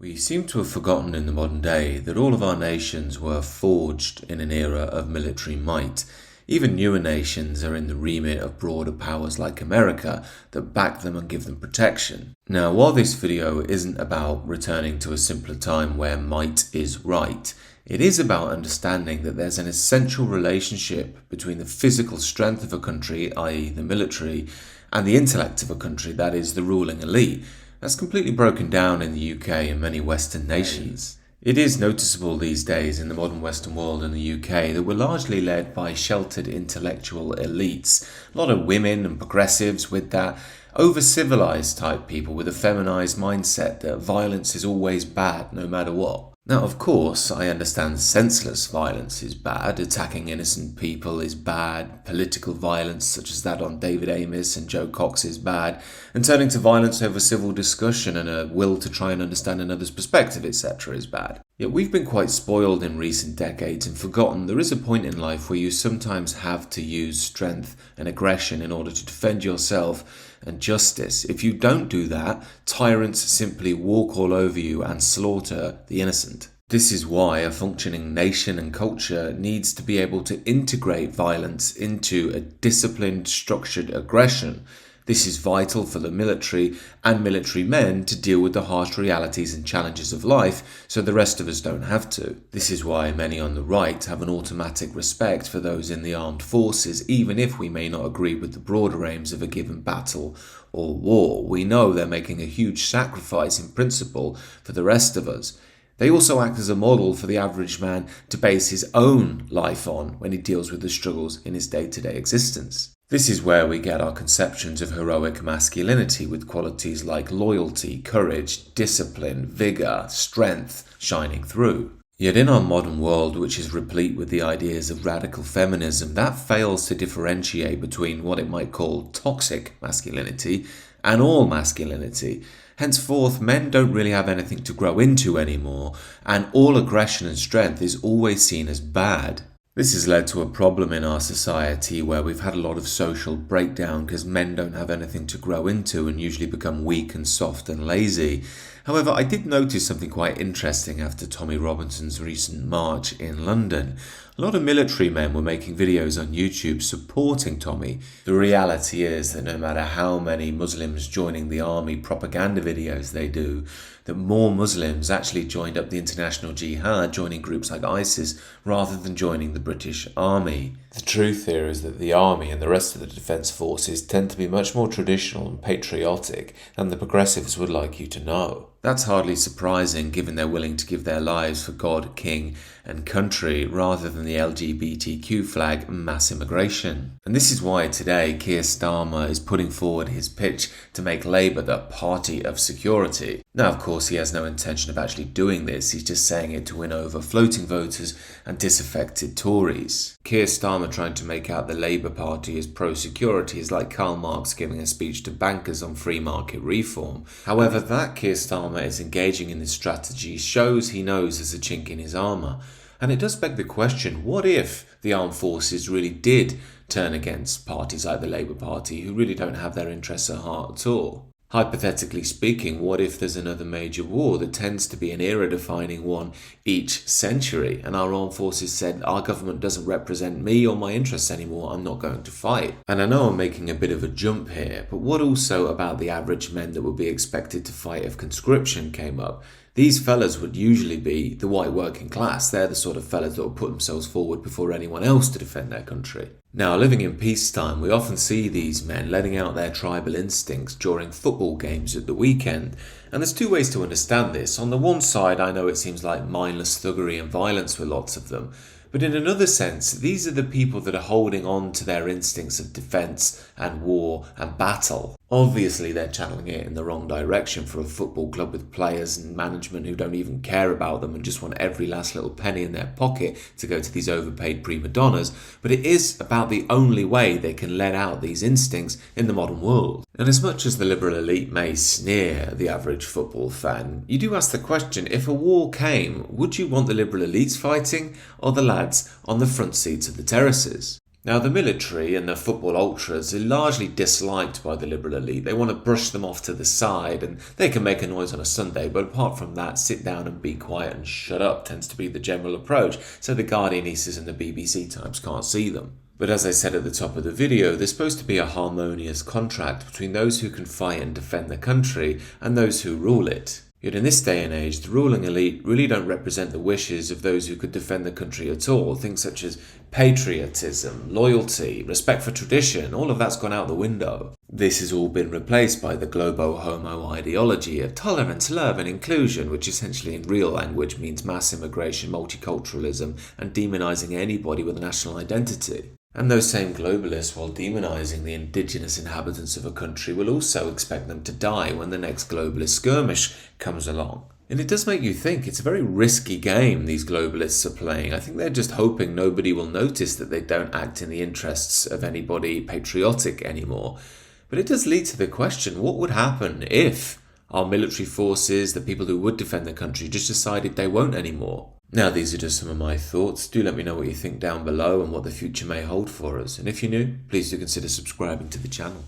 We seem to have forgotten in the modern day that all of our nations were forged in an era of military might. Even newer nations are in the remit of broader powers like America that back them and give them protection. Now, while this video isn't about returning to a simpler time where might is right, it is about understanding that there's an essential relationship between the physical strength of a country, i.e. the military, and the intellect of a country, that is the ruling elite. That's completely broken down in the UK and many Western nations. It is noticeable these days in the modern Western world and the UK that we're largely led by sheltered intellectual elites. A lot of women and progressives with that over-civilized type people with a feminized mindset that violence is always bad no matter what. Now, of course, I understand senseless violence is bad, attacking innocent people is bad, political violence such as that on David Amess and Joe Cox is bad, and turning to violence over civil discussion and a will to try and understand another's perspective, etc. is bad. Yet we've been quite spoiled in recent decades and forgotten there is a point in life where you sometimes have to use strength and aggression in order to defend yourself and justice. If you don't do that, tyrants simply walk all over you and slaughter the innocent. This is why a functioning nation and culture needs to be able to integrate violence into a disciplined, structured aggression. This is vital for the military and military men to deal with the harsh realities and challenges of life so the rest of us don't have to. This is why many on the right have an automatic respect for those in the armed forces, even if we may not agree with the broader aims of a given battle or war. We know they're making a huge sacrifice in principle for the rest of us. They also act as a model for the average man to base his own life on when he deals with the struggles in his day-to-day existence. This is where we get our conceptions of heroic masculinity with qualities like loyalty, courage, discipline, vigour, strength shining through. Yet in our modern world, which is replete with the ideas of radical feminism, that fails to differentiate between what it might call toxic masculinity and all masculinity. Henceforth, men don't really have anything to grow into anymore, and all aggression and strength is always seen as bad. This has led to a problem in our society where we've had a lot of social breakdown because men don't have anything to grow into and usually become weak and soft and lazy. However, I did notice something quite interesting after Tommy Robinson's recent march in London. A lot of military men were making videos on YouTube supporting Tommy. The reality is that no matter how many Muslims joining the army propaganda videos they do, that more Muslims actually joined up the international jihad, joining groups like ISIS, rather than joining the British Army. The truth here is that the army and the rest of the defence forces tend to be much more traditional and patriotic than the progressives would like you to know. That's hardly surprising given they're willing to give their lives for God, King and country rather than the LGBTQ flag and mass immigration. And this is why today Keir Starmer is putting forward his pitch to make Labour the party of security. Now, of course, he has no intention of actually doing this. He's just saying it to win over floating voters and disaffected Tories. Keir Starmer trying to make out the Labour Party as pro-security is like Karl Marx giving a speech to bankers on free market reform. However, that Keir Starmer is engaging in this strategy shows he knows there's a chink in his armour. And it does beg the question, what if the armed forces really did turn against parties like the Labour Party who really don't have their interests at heart at all? Hypothetically speaking, what if there's another major war that tends to be an era-defining one each century, and our armed forces said, our government doesn't represent me or my interests anymore, I'm not going to fight. And I know I'm making a bit of a jump here, but what also about the average men that would be expected to fight if conscription came up? These fellas would usually be the white working class. They're the sort of fellas that will put themselves forward before anyone else to defend their country. Now, living in peacetime, we often see these men letting out their tribal instincts during football games at the weekend. And there's two ways to understand this. On the one side, I know it seems like mindless thuggery and violence with lots of them. But in another sense, these are the people that are holding on to their instincts of defence and war and battle. Obviously, they're channeling it in the wrong direction for a football club with players and management who don't even care about them and just want every last little penny in their pocket to go to these overpaid prima donnas. But it is about the only way they can let out these instincts in the modern world. And as much as the liberal elite may sneer at the average football fan, you do ask the question, if a war came, would you want the liberal elites fighting or the lads on the front seats of the terraces? Now, the military and the football ultras are largely disliked by the liberal elite. They want to brush them off to the side, and they can make a noise on a Sunday, but apart from that, sit down and be quiet and shut up tends to be the general approach, so the Guardianistas and the BBC Times can't see them. But as I said at the top of the video, there's supposed to be a harmonious contract between those who can fight and defend the country and those who rule it. Yet in this day and age, the ruling elite really don't represent the wishes of those who could defend the country at all. Things such as patriotism, loyalty, respect for tradition, all of that's gone out the window. This has all been replaced by the globo-homo ideology of tolerance, love and inclusion, which essentially in real language means mass immigration, multiculturalism and demonizing anybody with a national identity. And those same globalists, while demonizing the indigenous inhabitants of a country, will also expect them to die when the next globalist skirmish comes along. And it does make you think it's a very risky game these globalists are playing. I think they're just hoping nobody will notice that they don't act in the interests of anybody patriotic anymore. But it does lead to the question, what would happen if our military forces, the people who would defend the country, just decided they won't anymore? Now, these are just some of my thoughts. Do let me know what you think down below and what the future may hold for us. And if you're new, please do consider subscribing to the channel.